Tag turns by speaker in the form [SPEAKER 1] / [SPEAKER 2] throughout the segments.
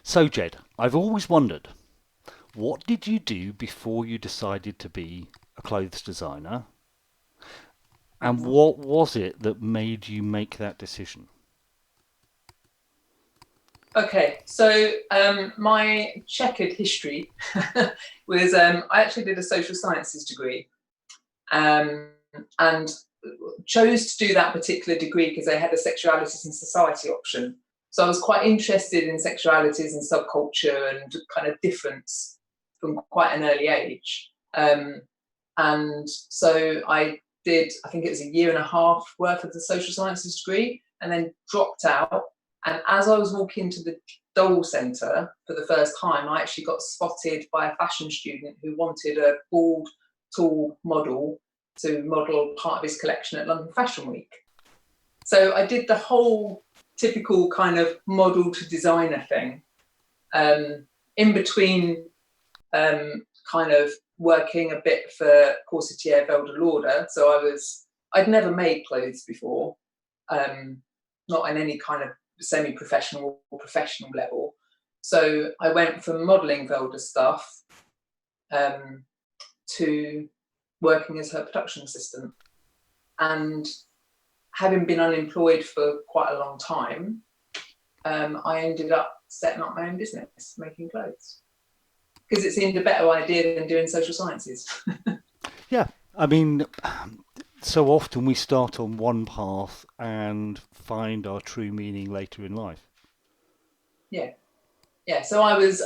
[SPEAKER 1] So, Jed, I've always wondered, what did you do before you decided to be a clothes designer? And
[SPEAKER 2] Mhm.
[SPEAKER 1] what was it that made you make that decision?
[SPEAKER 2] Okay, so my checkered history was I actually did a social sciences degree um, and chose to do that particular degree because they had a sexualities and society option. So I was quite interested in sexualities and subculture and kind of difference from quite an early age. And so I did, I think it was a year and a half worth of the social sciences degree and then dropped out. And as I was walking to the doll centre for the first time, I actually got spotted by a fashion student who wanted a bald, tall model to model part of his collection at London Fashion Week. So I did the whole typical kind of model to designer thing in between kind of working a bit for Corsetier Velda Lauder. So I'd never made clothes before, um, not in any kind of semi-professional or professional level. So I went from modelling Velda stuff um, to working as her production assistant. And having been unemployed for quite a long time, I ended up setting up my own business, making clothes, because it seemed a better idea than doing social sciences.
[SPEAKER 1] Yeah, I mean, so often we start on one path and find our true meaning later in life.
[SPEAKER 2] Yeah, yeah. So I was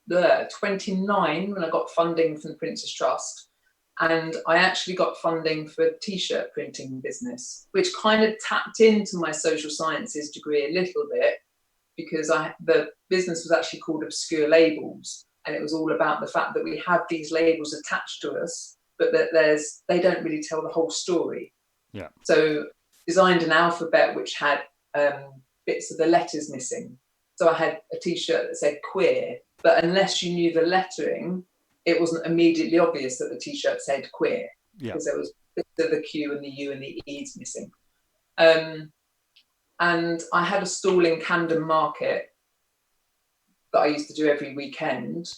[SPEAKER 2] 29 when I got funding from the Prince's Trust, and I actually got funding for a t-shirt printing business, which kind of tapped into my social sciences degree a little bit because the business was actually called Obscure Labels, and it was all about the fact that we have these labels attached to us, but that they don't really tell the whole story.
[SPEAKER 1] Yeah,
[SPEAKER 2] So designed an alphabet which had bits of the letters missing. So I had a T-shirt that said queer, but unless you knew the lettering, it wasn't immediately obvious that the T-shirt said queer
[SPEAKER 1] yeah.
[SPEAKER 2] because there was bits of the Q and the U and the E's missing. Um, and I had a stall in Camden Market that I used to do every weekend.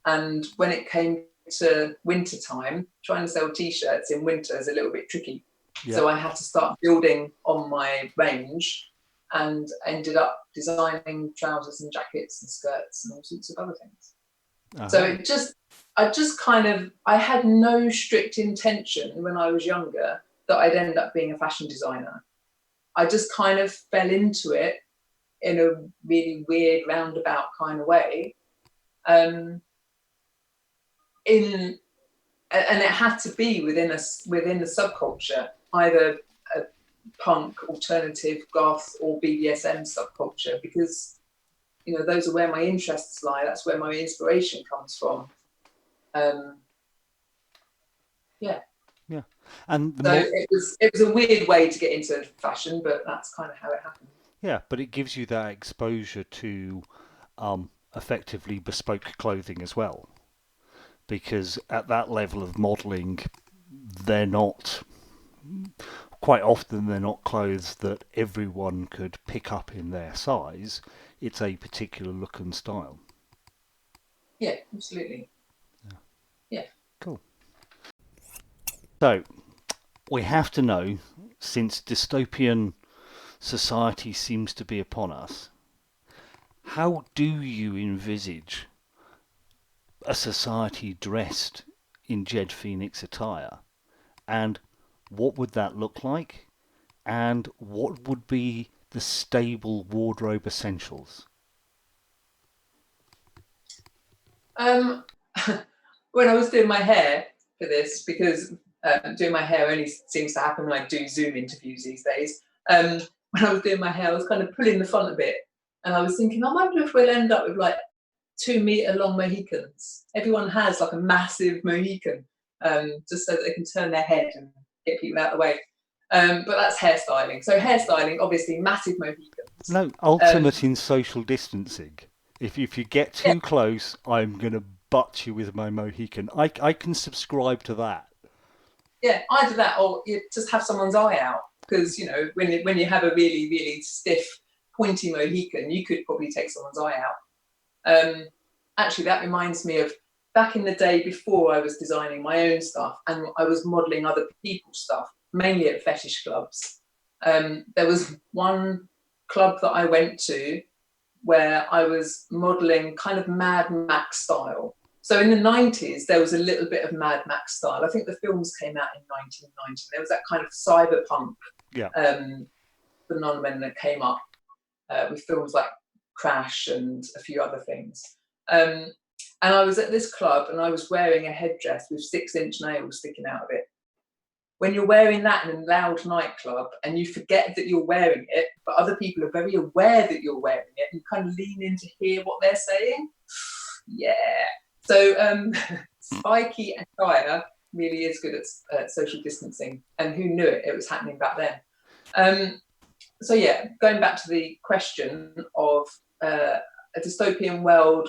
[SPEAKER 2] And when it came to winter time, trying to sell t-shirts in winter is a little bit tricky.
[SPEAKER 1] Yeah.
[SPEAKER 2] So I had to start building on my range and ended up designing trousers and jackets and skirts and all sorts of other things. So
[SPEAKER 1] Aha.
[SPEAKER 2] it just, I just kind of, I had no strict intention when I was younger that I'd end up being a fashion designer. I just kind of fell into it in a really weird roundabout kind of way. Um, in and it had to be within the subculture, either a punk, alternative, goth, or BDSM subculture, because those are where my interests lie. That's where my inspiration comes from. Um, yeah,
[SPEAKER 1] Yeah. And the
[SPEAKER 2] so
[SPEAKER 1] more,
[SPEAKER 2] it was a weird way to get into fashion, but that's kind of how it happened.
[SPEAKER 1] yeah, but it gives you that exposure to effectively bespoke clothing as well. Because at that level of modelling, they're not, quite often, they're not clothes that everyone could pick up in their size. It's a particular look and style.
[SPEAKER 2] Yeah, absolutely. Yeah.
[SPEAKER 1] Cool. So, we have to know, since dystopian society seems to be upon us, how do you envisage a society dressed in Jed Phoenix attire? And what would that look like? And what would be the stable wardrobe essentials?
[SPEAKER 2] Um, when I was doing my hair for this, because doing my hair only seems to happen when I do Zoom interviews these days. When I was doing my hair, I was kind of pulling the font a bit, and I was thinking, I wonder if we'll end up with like 2 meter long Mohicans. Everyone has like a massive Mohican, just so that they can turn their head and get people out of the way. But that's hairstyling. So hairstyling, obviously, massive Mohicans.
[SPEAKER 1] No,
[SPEAKER 2] Um,
[SPEAKER 1] ultimate in social distancing. If you get
[SPEAKER 2] yeah,
[SPEAKER 1] too close, I'm going to butt you with my Mohican. I can subscribe to that.
[SPEAKER 2] yeah, either that or you just have someone's eye out. Because when you have a really really stiff pointy Mohican, you could probably take someone's eye out. Actually, that reminds me of back in the day before I was designing my own stuff and I was modelling other people's stuff, mainly at fetish clubs. There was one club that I went to where I was modelling kind of Mad Max style. So in the 90s, there was a little bit of Mad Max style. I think the films came out in 1990. There was that kind of cyberpunk phenomenon that came up with films like Crash and a few other things. And I was at this club and I was wearing a headdress with 6-inch nails sticking out of it. When you're wearing that in a loud nightclub and you forget that you're wearing it, but other people are very aware that you're wearing it, and you kind of lean in to hear what they're saying. Yeah. So spiky attire really is good at social distancing, and who knew it? It was happening back then. So yeah, going back to the question of a dystopian world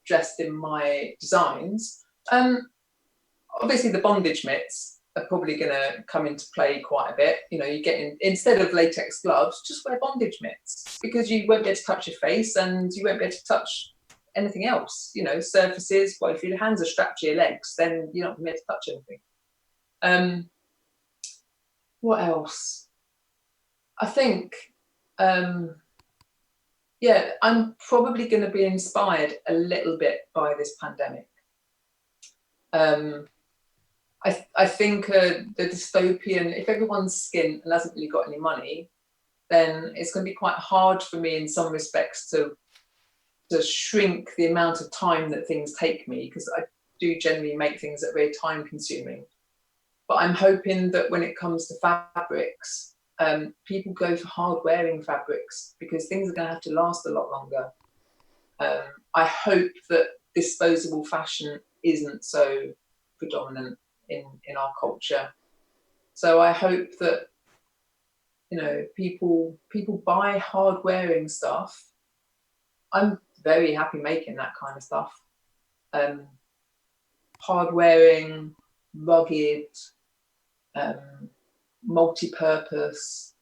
[SPEAKER 2] dressed in my designs, obviously the bondage mitts are probably going to come into play quite a bit. You know, you get instead of latex gloves, just wear bondage mitts, because you won't be able to touch your face and you won't be able to touch anything else. You know, surfaces. Well, if your hands are strapped to your legs, then you're not going to be able to touch anything. What else? I think, yeah, I'm probably going to be inspired a little bit by this pandemic. I think the dystopian, if everyone's skint and hasn't really got any money, then it's going to be quite hard for me in some respects to shrink the amount of time that things take me, because I do generally make things that are very time consuming. But I'm hoping that when it comes to fabrics, people go for hard wearing fabrics, because things are going to have to last a lot longer. I hope that disposable fashion isn't so predominant in our culture. So I hope that, you know, people buy hard wearing stuff. I'm very happy making that kind of stuff. Hard wearing, rugged, multi-purpose.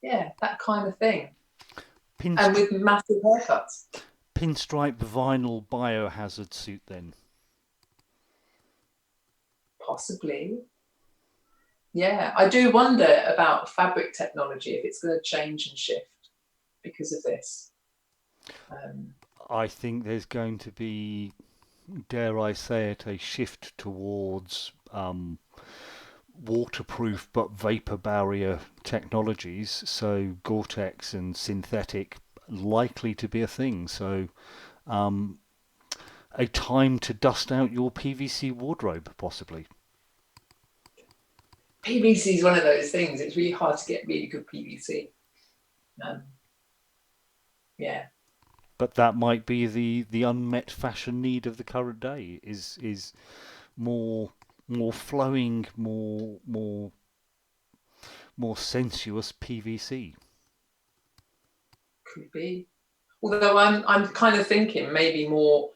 [SPEAKER 2] Yeah, that kind of thing. And with massive haircuts.
[SPEAKER 1] Pinstripe vinyl biohazard suit then?
[SPEAKER 2] Possibly. Yeah, I do wonder about fabric technology, if it's going to change and shift because of this.
[SPEAKER 1] I think there's going to be, dare I say it, a shift towards waterproof but vapor barrier technologies. So Gore-Tex and synthetic likely to be a thing. So a time to dust out your PVC wardrobe, possibly.
[SPEAKER 2] PVC is one of those things. It's really hard to get really good PVC. Yeah.
[SPEAKER 1] But that might be the unmet fashion need of the current day. Is more flowing, more sensuous PVC.
[SPEAKER 2] Could be. Although I'm kind of thinking maybe more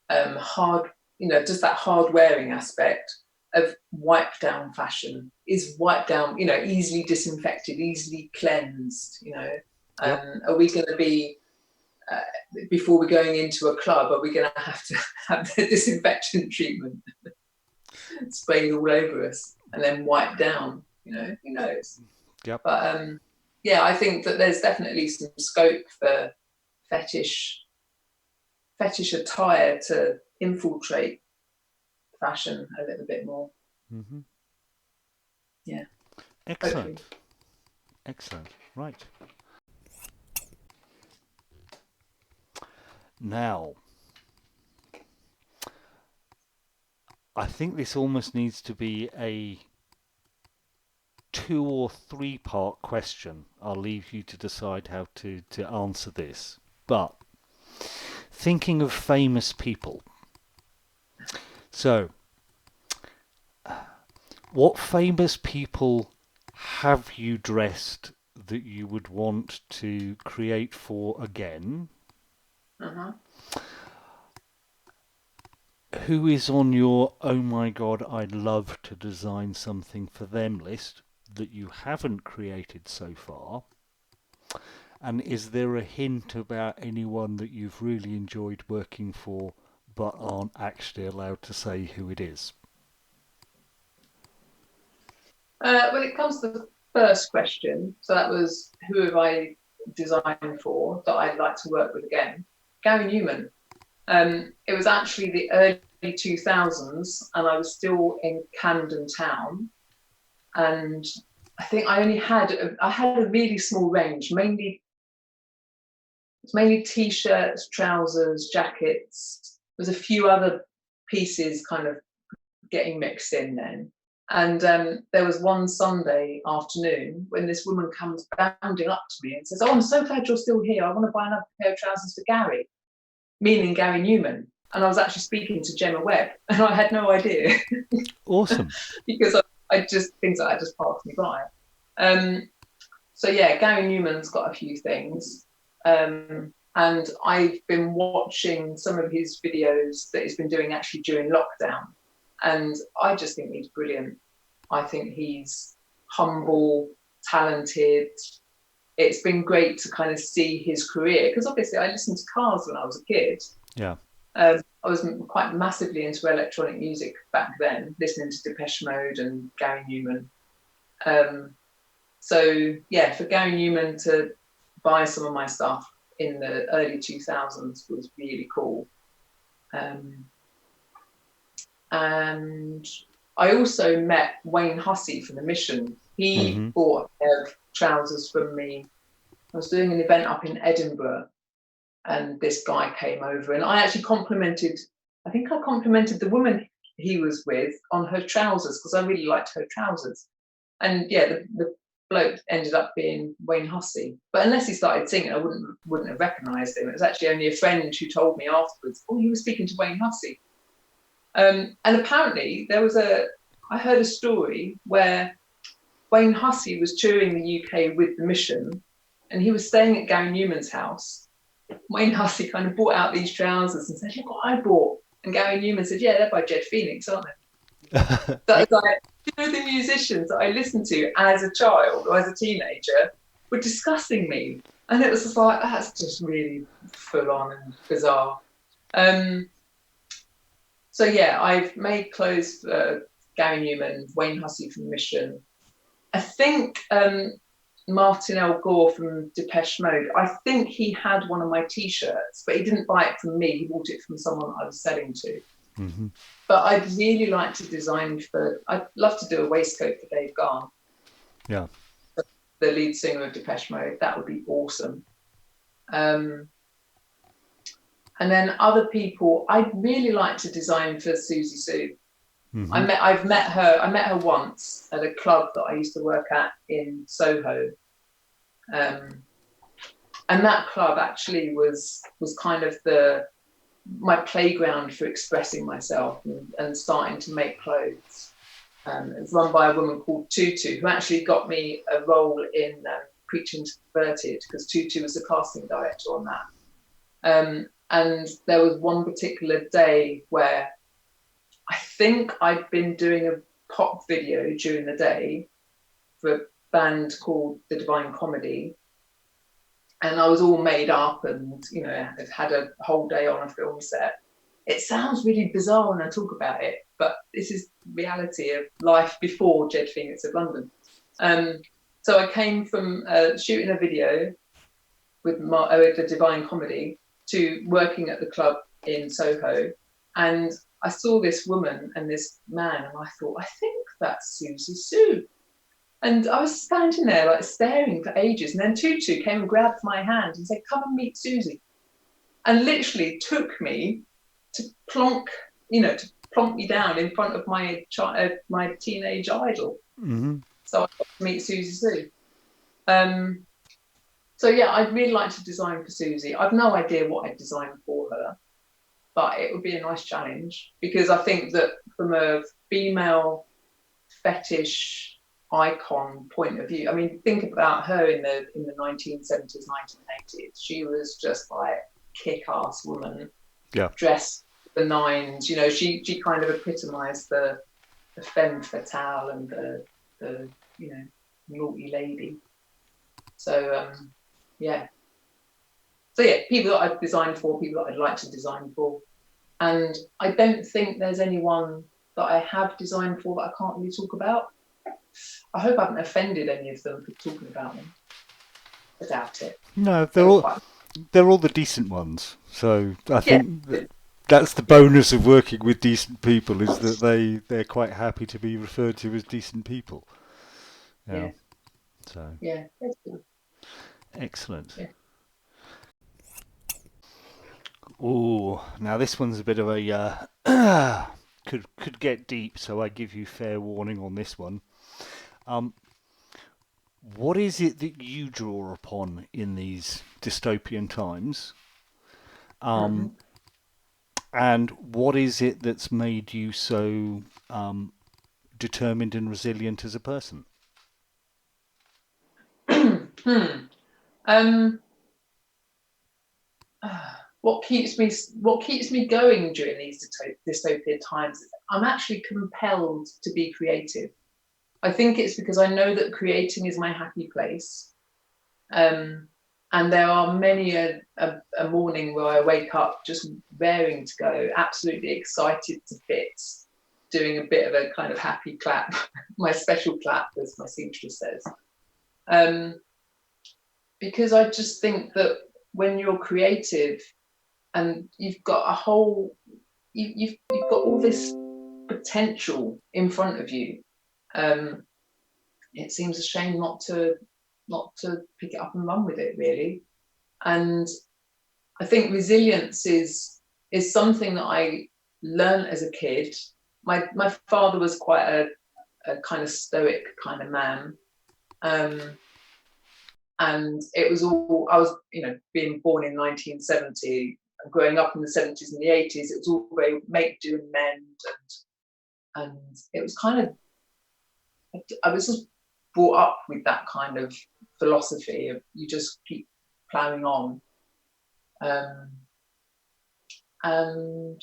[SPEAKER 2] hard, you know, just that hard wearing aspect of wipe down fashion. Is wipe down, you know, easily disinfected, easily cleansed, you know.
[SPEAKER 1] Yep.
[SPEAKER 2] Are we going to be, before we're going into a club, are we going to have the disinfectant treatment sprayed all over us and then wipe down? You know, who knows?
[SPEAKER 1] Yep.
[SPEAKER 2] But yeah, I think that there's definitely some scope for fetish attire to infiltrate fashion a little bit more.
[SPEAKER 1] Mm-hmm.
[SPEAKER 2] Yeah.
[SPEAKER 1] Excellent.
[SPEAKER 2] Hopefully.
[SPEAKER 1] Excellent. Right. Now, I think this almost needs to be a 2 or 3 part question. I'll leave you to decide how to answer this. But thinking of famous people. So, what famous people have you dressed that you would want to create for again?
[SPEAKER 2] Uh-huh.
[SPEAKER 1] Who is on your oh my god, I'd love to design something for them list that you haven't created so far? And is there a hint about anyone that you've really enjoyed working for but aren't actually allowed to say who it is?
[SPEAKER 2] When it comes to the first question, so that was who have I designed for that I'd like to work with again? Gary Newman. It was actually the early 2000s, and I was still in Camden Town, and I think I only had a really small range, mainly t-shirts, trousers, jackets. There's a few other pieces kind of getting mixed in then. And there was one Sunday afternoon when this woman comes bounding up to me and says, "Oh, I'm so glad you're still here. I want to buy another pair of trousers for Gary," meaning Gary Newman. And I was actually speaking to Gemma Webb, and I had no idea.
[SPEAKER 1] Awesome.
[SPEAKER 2] Because I just, things like that just passed me by. So yeah, Gary Newman's got a few things. And I've been watching some of his videos that he's been doing actually during lockdown. And I just think he's brilliant. I think he's humble, talented. It's been great to kind of see his career, because obviously I listened to Cars when I was a kid.
[SPEAKER 1] Yeah.
[SPEAKER 2] I was quite massively into electronic music back then, listening to Depeche Mode and Gary Newman. So yeah, for Gary Newman to buy some of my stuff in the early 2000s was really cool. And I also met Wayne Hussey from The Mission. He bought a pair of trousers from me. I was doing an event up in Edinburgh, and this guy came over, and I complimented the woman he was with on her trousers, because I really liked her trousers. And yeah, the bloke ended up being Wayne Hussey. But unless he started singing, I wouldn't have recognised him. It was actually only a friend who told me afterwards, "Oh, he was speaking to Wayne Hussey." And apparently I heard a story where Wayne Hussey was touring the UK with The Mission, and he was staying at Gary Newman's house. Wayne Hussey kind of brought out these trousers and said, "Look what I bought." And Gary Newman said, "Yeah, they're by Jed Phoenix, aren't they?" That was like, the musicians that I listened to as a child or as a teenager were discussing me. And it was just like, that's just really full on and bizarre. So yeah, I've made clothes for Gary Newman, Wayne Hussey from Mission. I think Martin L. Gore from Depeche Mode, I think he had one of my t-shirts, but he didn't buy it from me. He bought it from someone I was selling to. Mm-hmm. But I'd really like to design I'd love to do a waistcoat for Dave Garn.
[SPEAKER 1] Yeah.
[SPEAKER 2] The lead singer of Depeche Mode. That would be awesome. And then other people, I'd really like to design for Susie Sue. Mm-hmm. I met her once at a club that I used to work at in Soho. And that club actually was kind of my playground for expressing myself and starting to make clothes. It was run by a woman called Tutu, who actually got me a role in Preaching to Converted, because Tutu was the casting director on that. And there was one particular day where I think I'd been doing a pop video during the day for a band called The Divine Comedy. And I was all made up and, I've had a whole day on a film set. It sounds really bizarre when I talk about it, but this is reality of life before Jed Phoenix of London. So I came from shooting a video with The Divine Comedy to working at the club in Soho. And I saw this woman and this man, and I thought, I think that's Susie Sue. And I was standing there like staring for ages. And then Tutu came and grabbed my hand and said, "Come and meet Susie." And literally took me to plonk me down in front of my teenage idol. Mm-hmm. So I got to meet Susie Sue. So yeah, I'd really like to design for Susie. I've no idea what I'd design for her, but it would be a nice challenge, because I think that from a female fetish icon point of view, I mean, think about her in the 1970s, 1980s. She was just like kick-ass woman, dressed the nines. She kind of epitomised the femme fatale and the naughty lady. So yeah. So yeah, people that I've designed for, people that I'd like to design for. And I don't think there's anyone that I have designed for that I can't really talk about. I hope I haven't offended any of them for talking about them. I doubt it.
[SPEAKER 1] No,
[SPEAKER 2] Quite,
[SPEAKER 1] they're all the decent ones. So I
[SPEAKER 2] yeah,
[SPEAKER 1] think that's the bonus of working with decent people, is that they're quite happy to be referred to as decent people. Yeah.
[SPEAKER 2] yeah,
[SPEAKER 1] So
[SPEAKER 2] yeah. That's good.
[SPEAKER 1] excellent.
[SPEAKER 2] Yeah.
[SPEAKER 1] Oh, now this one's a bit of a could get deep, so I give you fair warning on this one. Um, what is it that you draw upon in these dystopian times?
[SPEAKER 2] Mm-hmm.
[SPEAKER 1] And what is it that's made you so determined and resilient as a person?
[SPEAKER 2] um, what keeps me going during these dystopian times? I'm actually compelled to be creative. I think it's because I know that creating is my happy place. And there are many a morning where I wake up just raring to go, absolutely excited to bits, doing a bit of a kind of happy clap, my special clap, as my seamstress says. Because I just think that when you're creative and you've got you've got all this potential in front of you, it seems a shame not to pick it up and run with it, really. And I think resilience is something that I learned as a kid. My father was quite a kind of stoic kind of man. And it was all, I was, being born in 1970, and growing up in the 70s and the 80s, it was all very make, do, and mend. And it was kind of, I was just brought up with that kind of philosophy of you just keep plowing on. And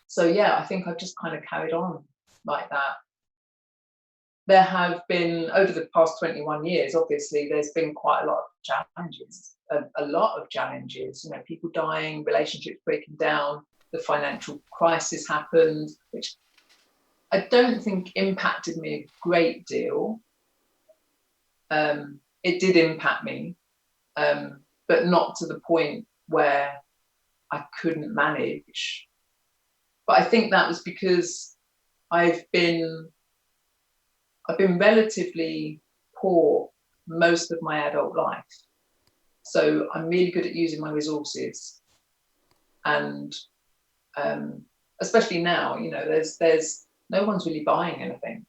[SPEAKER 2] so, yeah, I think I've just kind of carried on like that. There have been, over the past 21 years, obviously, there's been quite a lot of challenges, a lot of challenges, people dying, relationships breaking down, the financial crisis happened, which I don't think impacted me a great deal. It did impact me, but not to the point where I couldn't manage. But I think that was because I've been relatively poor most of my adult life. So I'm really good at using my resources. And especially now, there's no one's really buying anything.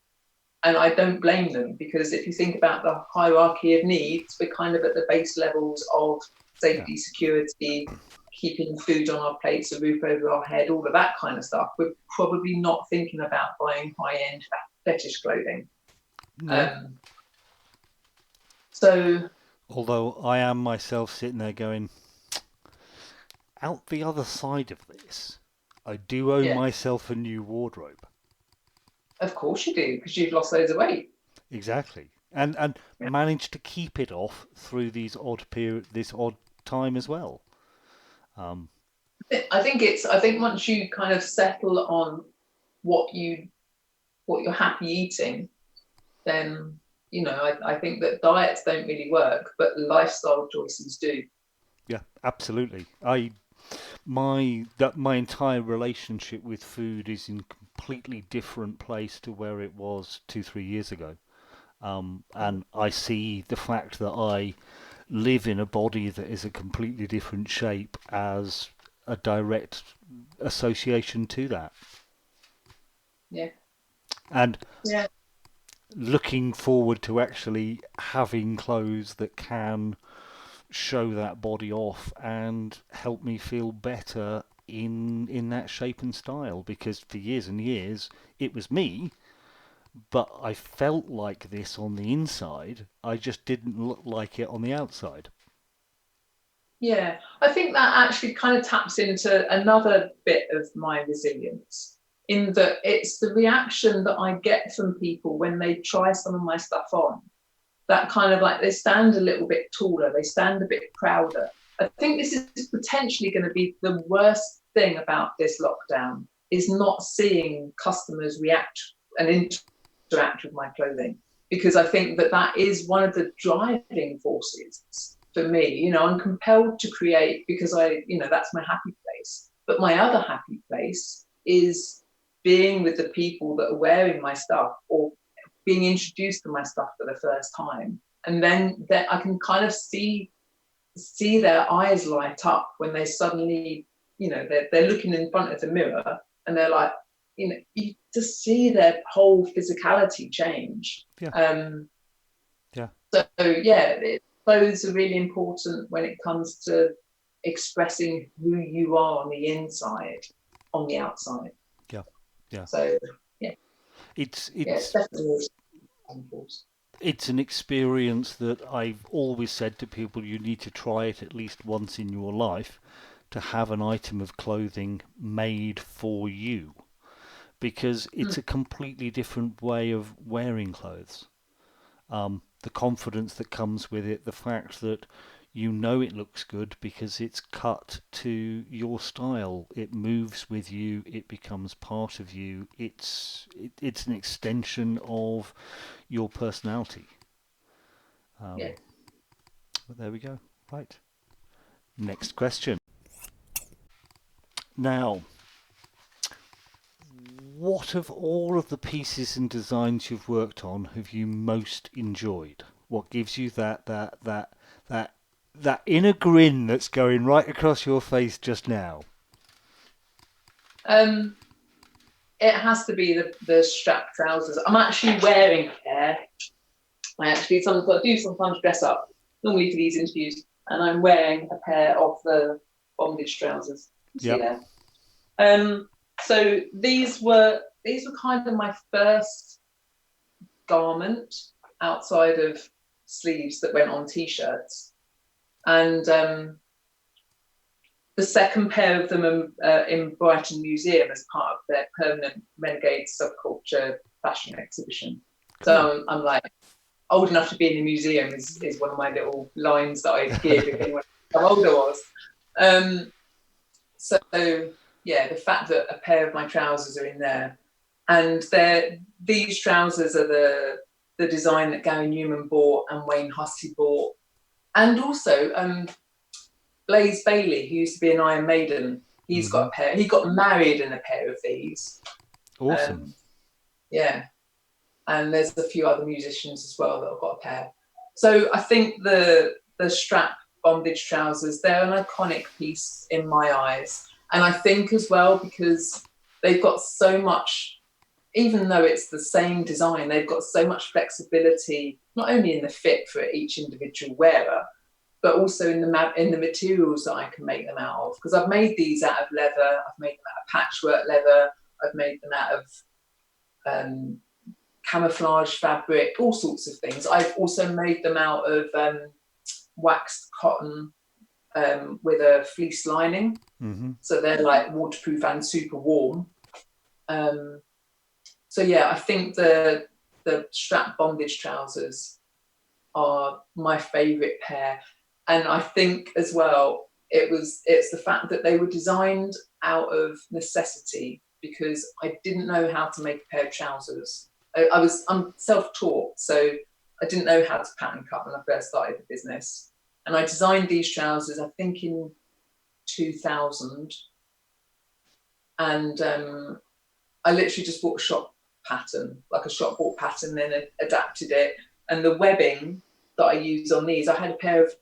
[SPEAKER 2] And I don't blame them, because if you think about the hierarchy of needs, we're kind of at the base levels of safety, security, keeping food on our plates, a roof over our head, all of that kind of stuff. We're probably not thinking about buying high-end fetish clothing.
[SPEAKER 1] No.
[SPEAKER 2] So,
[SPEAKER 1] although I am myself sitting there going, out the other side of this, I do owe myself a new wardrobe.
[SPEAKER 2] Of course you do, because you've lost loads of weight.
[SPEAKER 1] Exactly, and managed to keep it off through this odd time as well.
[SPEAKER 2] I think once you kind of settle on what you're happy eating, then I think that diets don't really work, but lifestyle choices do.
[SPEAKER 1] Yeah, absolutely. My entire relationship with food is in a completely different place to where it was 2-3 years ago. And I see the fact that I live in a body that is a completely different shape as a direct association to that.
[SPEAKER 2] Yeah.
[SPEAKER 1] And looking forward to actually having clothes that can show that body off and help me feel better in that shape and style, because for years and years it was me, but I felt like this on the inside. I just didn't look like it on the outside.
[SPEAKER 2] Yeah, I think that actually kind of taps into another bit of my resilience, in that it's the reaction that I get from people when they try some of my stuff on. that kind of like, they stand a little bit taller, they stand a bit prouder. I think this is potentially going to be the worst thing about this lockdown, is not seeing customers react and interact with my clothing, because I think that is one of the driving forces for me. You know, I'm compelled to create because that's my happy place. But my other happy place is being with the people that are wearing my stuff or being introduced to my stuff for the first time. And then I can kind of see their eyes light up when they suddenly, they're looking in front of the mirror and they're like, you just see their whole physicality change.
[SPEAKER 1] Yeah.
[SPEAKER 2] So yeah, clothes are really important when it comes to expressing who you are on the inside, on the outside.
[SPEAKER 1] Yeah.
[SPEAKER 2] So yeah,
[SPEAKER 1] it's
[SPEAKER 2] definitely important.
[SPEAKER 1] It's an experience that I've always said to people, you need to try it at least once in your life, to have an item of clothing made for you, because it's a completely different way of wearing clothes. The confidence that comes with it, the fact that you know it looks good because it's cut to your style, it moves with you, it becomes part of you, it's an extension of your personality. But there we go. Right. Next question. Now, what of all of the pieces and designs you've worked on have you most enjoyed? What gives you that inner grin that's going right across your face just now?
[SPEAKER 2] It has to be the strap trousers. I'm actually wearing a pair. I do sometimes dress up, normally for these interviews, and I'm wearing a pair of the bondage trousers.
[SPEAKER 1] Yeah.
[SPEAKER 2] So these were kind of my first garment outside of sleeves that went on t-shirts, and the second pair of them in Brighton Museum as part of their permanent Renegade Subculture fashion exhibition. Cool. So I'm like, old enough to be in the museum is one of my little lines that I give if anyone knows how old I was. So yeah, the fact that a pair of my trousers are in there, and these trousers are the design that Gary Newman bought and Wayne Hussey bought, and also Blaze Bayley, who used to be an Iron Maiden, he's got a pair. He got married in a pair of these.
[SPEAKER 1] Awesome.
[SPEAKER 2] Yeah. And there's a few other musicians as well that have got a pair. So I think the strap bondage trousers, they're an iconic piece in my eyes. And I think as well, because they've got so much, even though it's the same design, they've got so much flexibility, not only in the fit for each individual wearer, but also in the materials that I can make them out of. Because I've made these out of leather, I've made them out of patchwork leather, I've made them out of camouflage fabric, all sorts of things. I've also made them out of waxed cotton with a fleece lining. So they're like waterproof and super warm. So yeah, I think the strap bondage trousers are my favourite pair. And I think as well, it's the fact that they were designed out of necessity, because I didn't know how to make a pair of trousers. I'm self-taught, so I didn't know how to pattern cut when I first started the business. And I designed these trousers, I think in 2000. And I literally just bought a shop pattern, like a shop bought pattern, then adapted it. And the webbing that I use on these, I had a pair of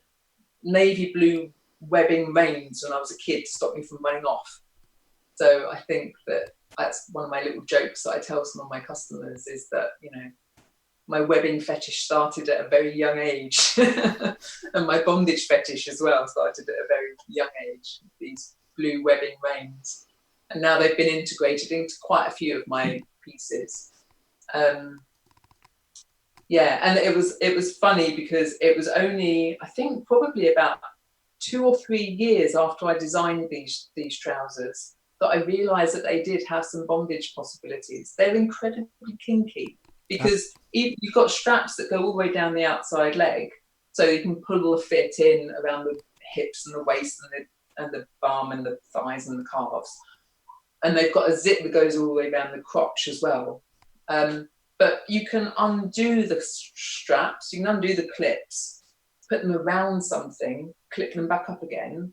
[SPEAKER 2] navy blue webbing reins when I was a kid to stop me from running off. So I think that's one of my little jokes that I tell some of my customers, is that, my webbing fetish started at a very young age. And my bondage fetish as well started at a very young age, these blue webbing reins. And now they've been integrated into quite a few of my pieces. Yeah, and it was funny because it was only, I think, probably about 2 or 3 years after I designed these trousers that I realised that they did have some bondage possibilities. They're incredibly kinky. because you've got straps that go all the way down the outside leg, so you can pull the fit in around the hips and the waist and the bum and the thighs and the calves. And they've got a zip that goes all the way down the crotch as well. But you can undo the straps, you can undo the clips, put them around something, clip them back up again.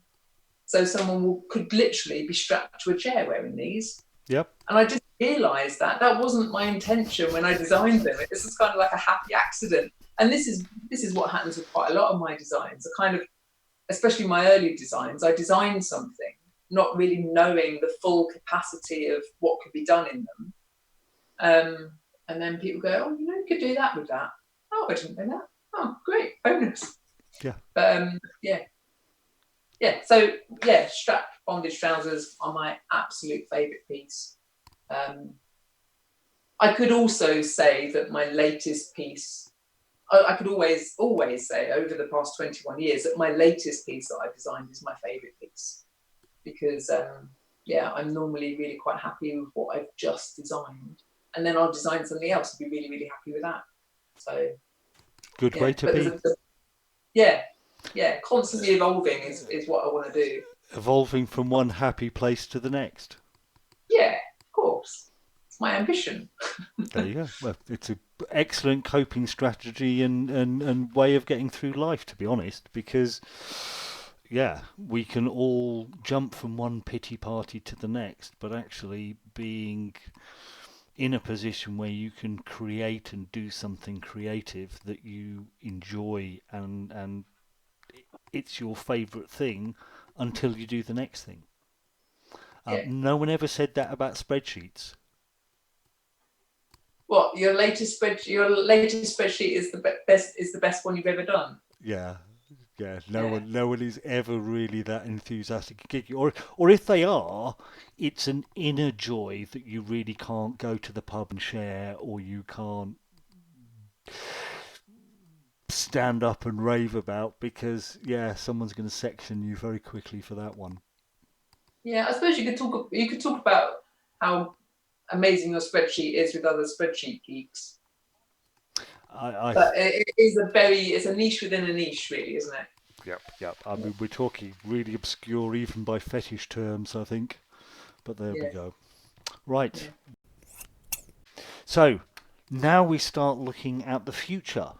[SPEAKER 2] So someone could literally be strapped to a chair wearing these.
[SPEAKER 1] Yep.
[SPEAKER 2] And I just realised that wasn't my intention when I designed them. This is kind of like a happy accident. And this is what happens with quite a lot of my designs. I kind of, especially my early designs, I designed something, not really knowing the full capacity of what could be done in them. And then people go, oh, you could do that with that. Oh, I didn't know that. Oh, great, bonus.
[SPEAKER 1] Yeah.
[SPEAKER 2] But so strap bondage trousers are my absolute favourite piece. I could also say that my latest piece, I could always say over the past 21 years that my latest piece that I've designed is my favourite piece, because I'm normally really quite happy with what I've just designed, and then I'll design something else and be really, really happy with that. So
[SPEAKER 1] good way to be.
[SPEAKER 2] Constantly evolving is what I want to do.
[SPEAKER 1] Evolving from one happy place to the next.
[SPEAKER 2] Yeah, of course. It's my ambition.
[SPEAKER 1] There you go. Well, it's an excellent coping strategy and way of getting through life, to be honest, because we can all jump from one pity party to the next, but actually being in a position where you can create and do something creative that you enjoy and it's your favourite thing until you do the next thing. No one ever said that about spreadsheets.
[SPEAKER 2] What, your latest spreadsheet is the best one you've ever done?
[SPEAKER 1] Yeah. No one is ever really that enthusiastic, or if they are, it's an inner joy that you really can't go to the pub and share, or you can't stand up and rave about, because someone's going to section you very quickly for that one.
[SPEAKER 2] Yeah, I suppose you could talk about how amazing your spreadsheet is with other spreadsheet geeks. But it's a niche within a niche, really, isn't it?
[SPEAKER 1] Yep. I mean, we're talking really obscure, even by fetish terms, I think. But there we go. Right. Yeah. So now we start looking at the future.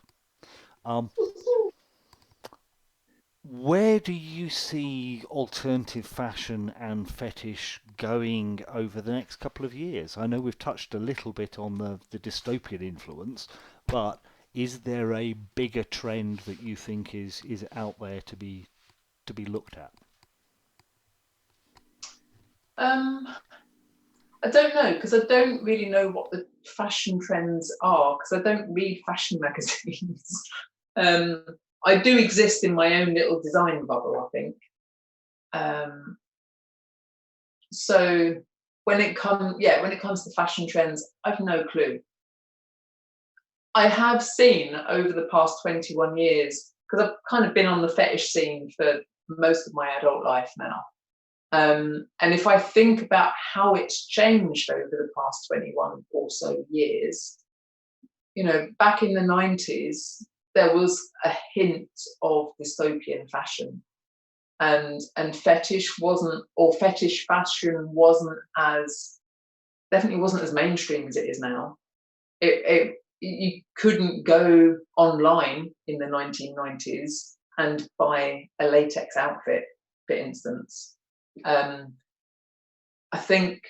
[SPEAKER 1] Where do you see alternative fashion and fetish going over the next couple of years? I know we've touched a little bit on the dystopian influence, but is there a bigger trend that you think is out there to be looked at?
[SPEAKER 2] I don't know, because I don't really know what the fashion trends are, because I don't read fashion magazines. I do exist in my own little design bubble, I think. So when it comes to fashion trends, I've no clue. I have seen over the past 21 years, because I've kind of been on the fetish scene for most of my adult life now. And if I think about how it's changed over the past 21 or so years, back in the 90s, there was a hint of dystopian fashion, and fetish fashion definitely wasn't as mainstream as it is now. You couldn't go online in the 1990s and buy a latex outfit, for instance. I think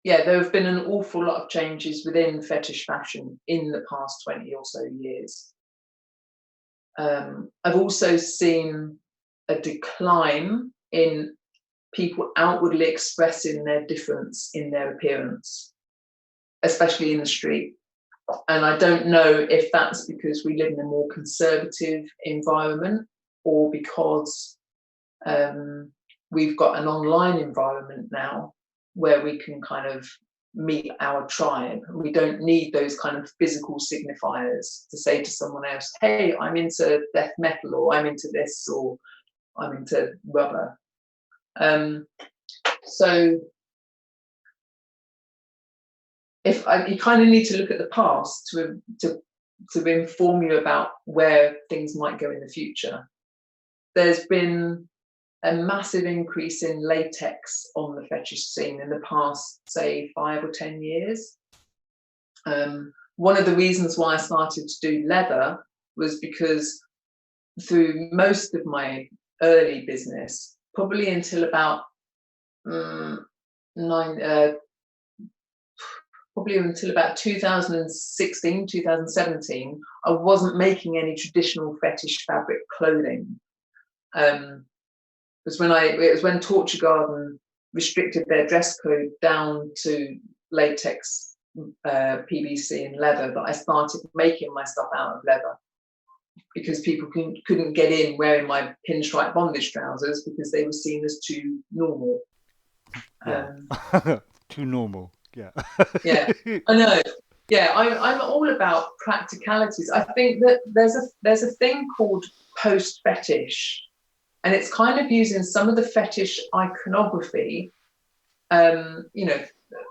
[SPEAKER 2] there have been an awful lot of changes within fetish fashion in the past 20 or so years. I've also seen a decline in people outwardly expressing their difference in their appearance, especially in the street. And I don't know if that's because we live in a more conservative environment, or because we've got an online environment now where we can kind of meet our tribe. We don't need those kind of physical signifiers to say to someone else, hey, I'm into death metal, or I'm into this, or I'm into rubber. So you kind of need to look at the past to inform you about where things might go in the future. There's been a massive increase in latex on the fetish scene in the past, say, 5 or 10 years. One of the reasons why I started to do leather was because through most of my early business, probably until about probably until about 2016, 2017, I wasn't making any traditional fetish fabric clothing. It was when Torture Garden restricted their dress code down to latex, PVC and leather, that I started making my stuff out of leather, because people couldn't get in wearing my pinstripe bondage trousers because they were seen as too normal.
[SPEAKER 1] Too normal. Yeah.
[SPEAKER 2] Yeah, I know. Yeah, I'm all about practicalities. I think that there's a thing called post fetish, and it's kind of using some of the fetish iconography,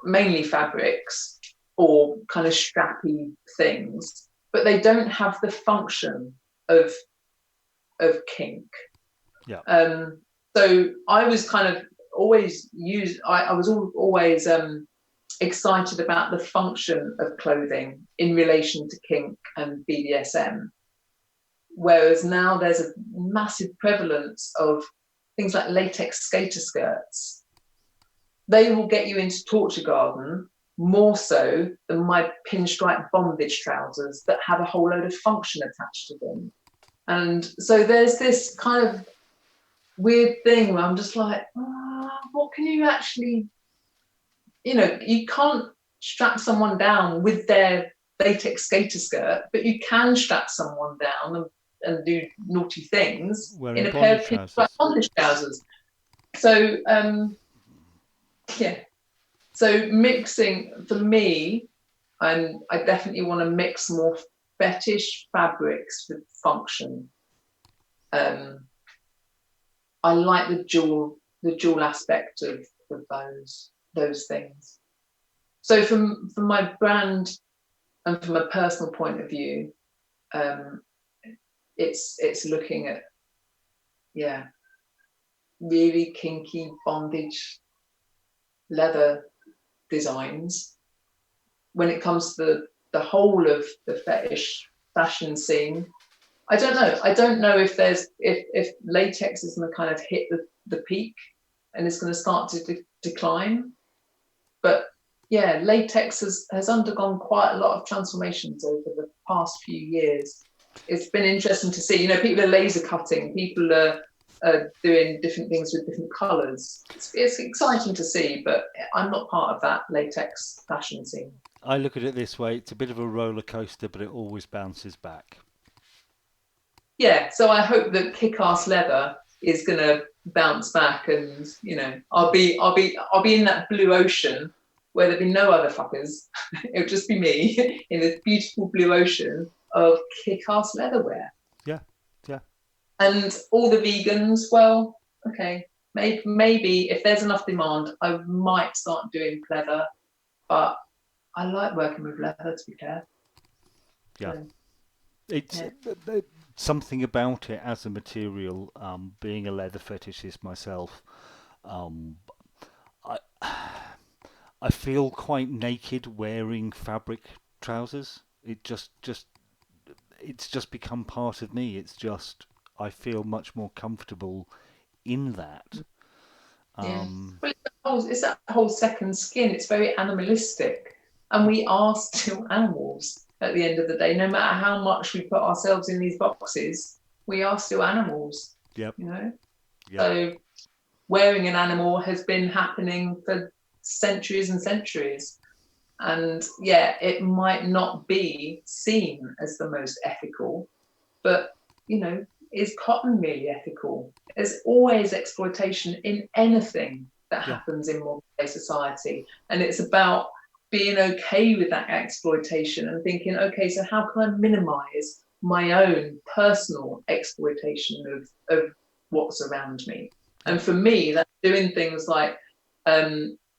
[SPEAKER 2] mainly fabrics or kind of strappy things, but they don't have the function of kink.
[SPEAKER 1] Yeah.
[SPEAKER 2] So I was kind of always always excited about the function of clothing in relation to kink and BDSM, whereas now there's a massive prevalence of things like latex skater skirts. They will get you into Torture Garden more so than my pinstripe bondage trousers that have a whole load of function attached to them. And so there's this kind of weird thing where I'm just like, what can you actually, you can't strap someone down with their latex skater skirt, but you can strap someone down and do naughty things in a pair of pinstripe bondage trousers. So so mixing, for me, I definitely want to mix more fetish fabrics with function. I like the dual aspect of those things. So from my brand and from a personal point of view, it's looking at really kinky bondage leather designs. When it comes to the whole of the fetish fashion scene, I don't know if latex is going to kind of hit the peak and it's going to start to decline. But yeah, latex has undergone quite a lot of transformations over the past few years. It's been interesting to see. People are laser cutting, people are doing different things with different colours. It's exciting to see, but I'm not part of that latex fashion scene.
[SPEAKER 1] I look at it this way: it's a bit of a roller coaster, but it always bounces back.
[SPEAKER 2] Yeah, so I hope that kick-ass leather is going to bounce back, and I'll be in that blue ocean where there'll be no other fuckers. It'll just be me in this beautiful blue ocean of kick-ass leatherwear.
[SPEAKER 1] Yeah.
[SPEAKER 2] And all the vegans, well, okay, maybe if there's enough demand, I might start doing pleather, but I like working with leather, to be fair.
[SPEAKER 1] Yeah. It's something about it as a material, being a leather fetishist myself, I feel quite naked wearing fabric trousers. It's just become part of me. I feel much more comfortable in that.
[SPEAKER 2] Well, it's that whole second skin. It's very animalistic, and we are still animals at the end of the day. No matter how much we put ourselves in these boxes, we are still animals.
[SPEAKER 1] Yep.
[SPEAKER 2] Yep. So wearing an animal has been happening for centuries and centuries. And it might not be seen as the most ethical, but is cotton really ethical? There's always exploitation in anything that happens in modern day society, and it's about being okay with that exploitation and thinking, okay, so how can I minimize my own personal exploitation of what's around me? And for me, that's doing things like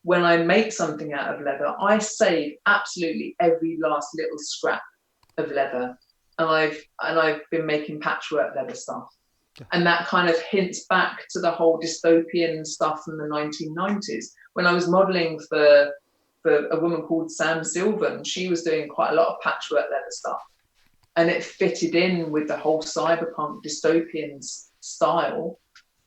[SPEAKER 2] when I make something out of leather, I save absolutely every last little scrap of leather, and I've been making patchwork leather stuff, and that kind of hints back to the whole dystopian stuff from the 1990s when I was modelling for a woman called Sam Sylvan. She was doing quite a lot of patchwork leather stuff, and it fitted in with the whole cyberpunk dystopian style.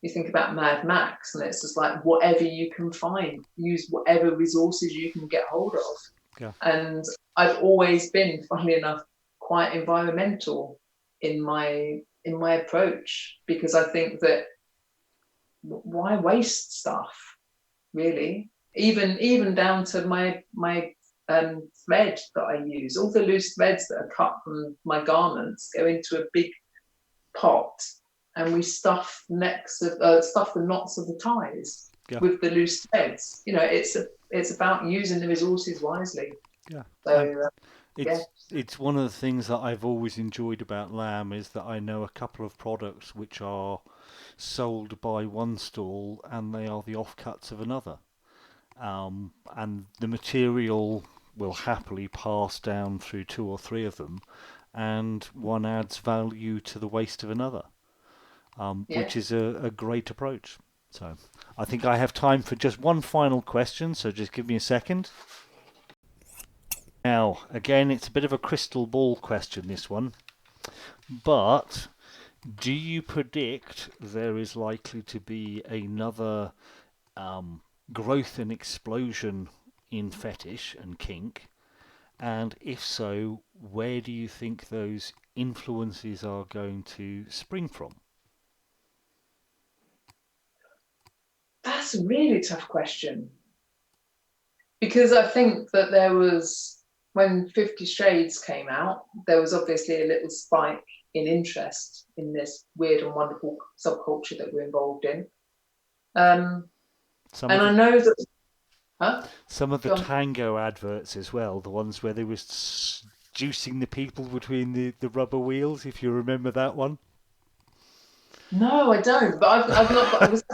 [SPEAKER 2] You think about Mad Max, and it's just like whatever you can find, use whatever resources you can get hold of.
[SPEAKER 1] Yeah.
[SPEAKER 2] And I've always been, funnily enough, quite environmental in my approach, because I think that why waste stuff, really? Even down to my thread that I use. All the loose threads that are cut from my garments go into a big pot, and we stuff the knots of the ties with the loose threads. You know, it's about using the resources wisely.
[SPEAKER 1] Yeah.
[SPEAKER 2] So
[SPEAKER 1] it's one of the things that I've always enjoyed about lamb is that I know a couple of products which are sold by one stall and they are the offcuts of another. And the material will happily pass down through 2 or 3 of them, and one adds value to the waste of another, which is a great approach. So I think I have time for just one final question, so just give me a second. Now, again, it's a bit of a crystal ball question, this one, but do you predict there is likely to be another growth and explosion in fetish and kink? And if so, where do you think those influences are going to spring from?
[SPEAKER 2] That's a really tough question, because I think that there was, when 50 Shades came out, there was obviously a little spike in interest in this weird and wonderful subculture that we're involved in. And I know that
[SPEAKER 1] some of the tango adverts as well, the ones where they were juicing the people between the rubber wheels, if you remember that one.
[SPEAKER 2] No, I don't, but I've not got, was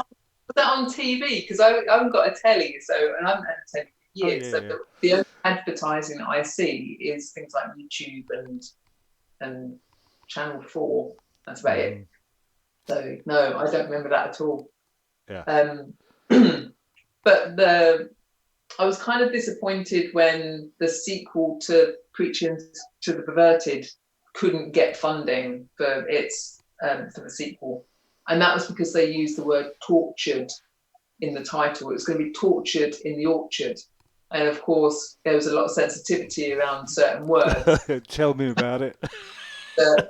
[SPEAKER 2] that on TV? Because I haven't got a telly, and I haven't had a telly for years. The only advertising that I see is things like YouTube and Channel 4. That's about it. So no, I don't remember that at all.
[SPEAKER 1] Yeah.
[SPEAKER 2] But I was kind of disappointed when the sequel to Preaching to the Perverted couldn't get funding for the sequel, and that was because they used the word tortured in the title. It was going to be tortured in the orchard, and of course there was a lot of sensitivity around certain words.
[SPEAKER 1] Tell me about it.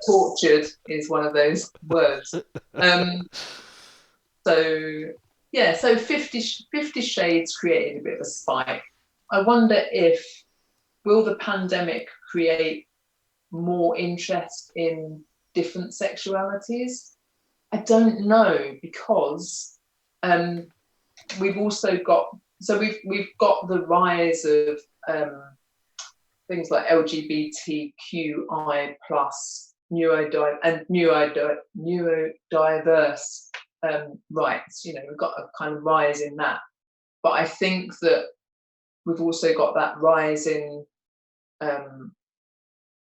[SPEAKER 2] Tortured is one of those words. So 50 Shades created a bit of a spike. I wonder will the pandemic create more interest in different sexualities? I don't know, because we've also got we've got the rise of things like LGBTQI plus neurodiverse rights. You know, we've got a kind of rise in that, but I think that we've also got that rise in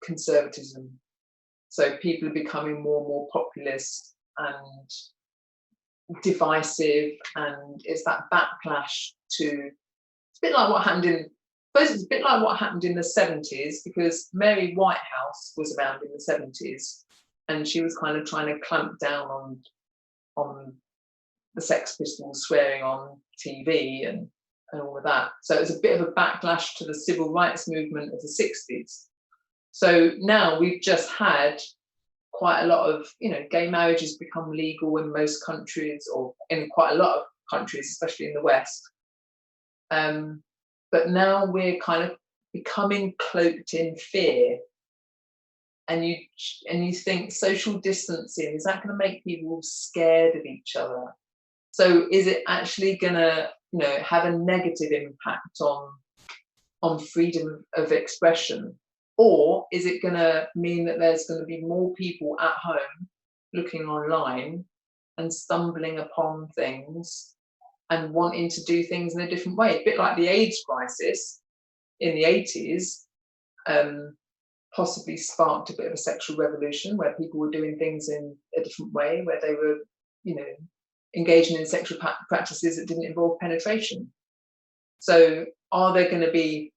[SPEAKER 2] conservatism. So people are becoming more and more populist and divisive, and it's that backlash to. It's a bit like what happened in. I suppose it's a bit like what happened in the 70s, because Mary Whitehouse was around in the 70s, and she was kind of trying to clamp down on the Sex Pistols swearing on TV and all of that. So it was a bit of a backlash to the civil rights movement of the 60s. So now we've just had quite a lot of, gay marriage has become legal in most countries, or in quite a lot of countries, especially in the West. But now we're kind of becoming cloaked in fear. And you think social distancing, is that going to make people scared of each other? So is it actually going to, have a negative impact on freedom of expression? Or is it going to mean that there's going to be more people at home looking online and stumbling upon things and wanting to do things in a different way. A bit like the AIDS crisis in the 80s, possibly sparked a bit of a sexual revolution where people were doing things in a different way, where they were, engaging in sexual practices that didn't involve penetration. So are there going to be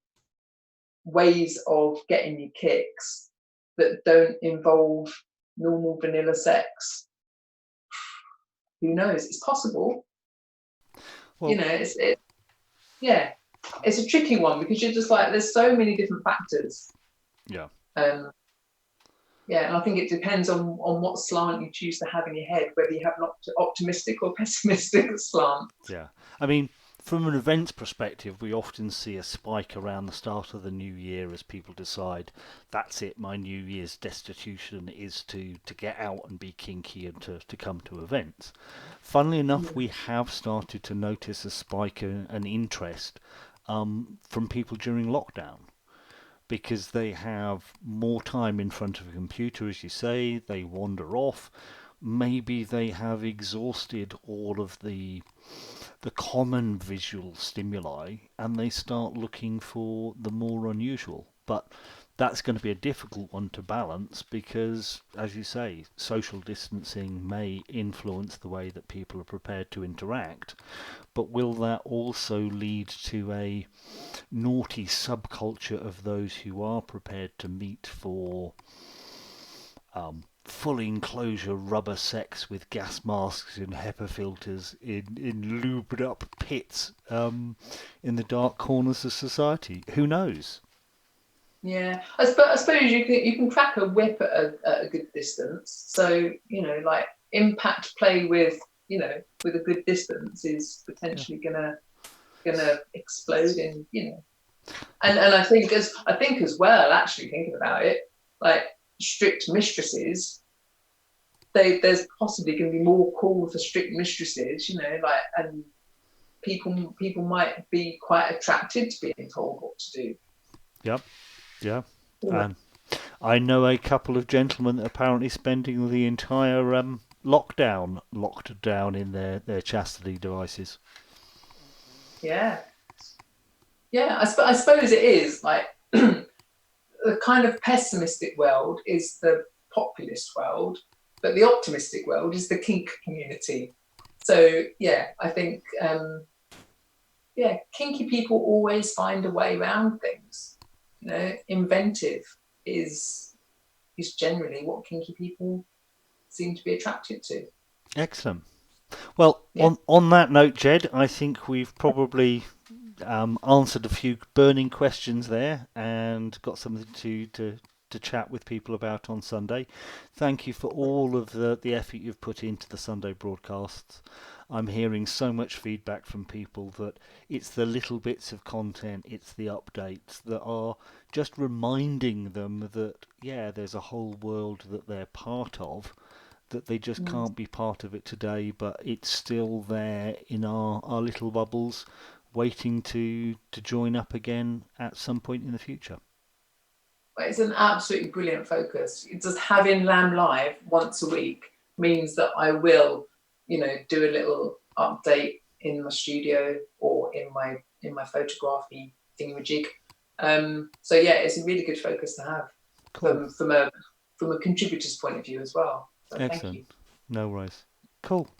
[SPEAKER 2] ways of getting your kicks that don't involve normal vanilla sex? Who knows? It's possible.
[SPEAKER 1] Well,
[SPEAKER 2] It's a tricky one, because you're just like, there's so many different factors.
[SPEAKER 1] Yeah.
[SPEAKER 2] And I think it depends on what slant you choose to have in your head, whether you have an optimistic or pessimistic slant.
[SPEAKER 1] Yeah. I mean, from an events perspective, we often see a spike around the start of the new year as people decide, that's it, my New Year's destitution is to get out and be kinky and to come to events. Funnily enough, we have started to notice a spike in an interest from people during lockdown, because they have more time in front of a computer, as you say, they wander off. Maybe they have exhausted all of the common visual stimuli and they start looking for the more unusual. But that's going to be a difficult one to balance because, as you say, social distancing may influence the way that people are prepared to interact. But will that also lead to a naughty subculture of those who are prepared to meet for full enclosure rubber sex with gas masks and HEPA filters in lubed up pits in the dark corners of society? Who knows?
[SPEAKER 2] Yeah, I suppose you can crack a whip at a good distance. So like impact play with with a good distance is potentially gonna explode in and I think as well, actually thinking about it, like strict mistresses, there's possibly going to be more call for strict mistresses, and people might be quite attracted to being told what to do.
[SPEAKER 1] Yep. Yeah. And I know a couple of gentlemen that are apparently spending the entire lockdown locked down in their chastity devices.
[SPEAKER 2] Yeah. I suppose it is like the kind of pessimistic world is the populist world, but the optimistic world is the kink community. So I think kinky people always find a way around things. Inventive is generally what kinky people seem to be attracted to.
[SPEAKER 1] Excellent. Well, on that note, Jed, I think we've probably answered a few burning questions there and got something to chat with people about on Sunday. Thank you for all of the effort you've put into the Sunday broadcasts. I'm hearing so much feedback from people that it's the little bits of content, it's the updates that are just reminding them that, there's a whole world that they're part of, that they just can't be part of it today, but it's still there in our little bubbles, waiting to join up again at some point in the future.
[SPEAKER 2] It's an absolutely brilliant focus. Just having Lamb Live once a week means that I will, do a little update in my studio or in my photography thingamajig. So it's a really good focus to have. Cool. From a contributor's point of view as well. So
[SPEAKER 1] excellent.
[SPEAKER 2] Thank you.
[SPEAKER 1] No worries. Cool.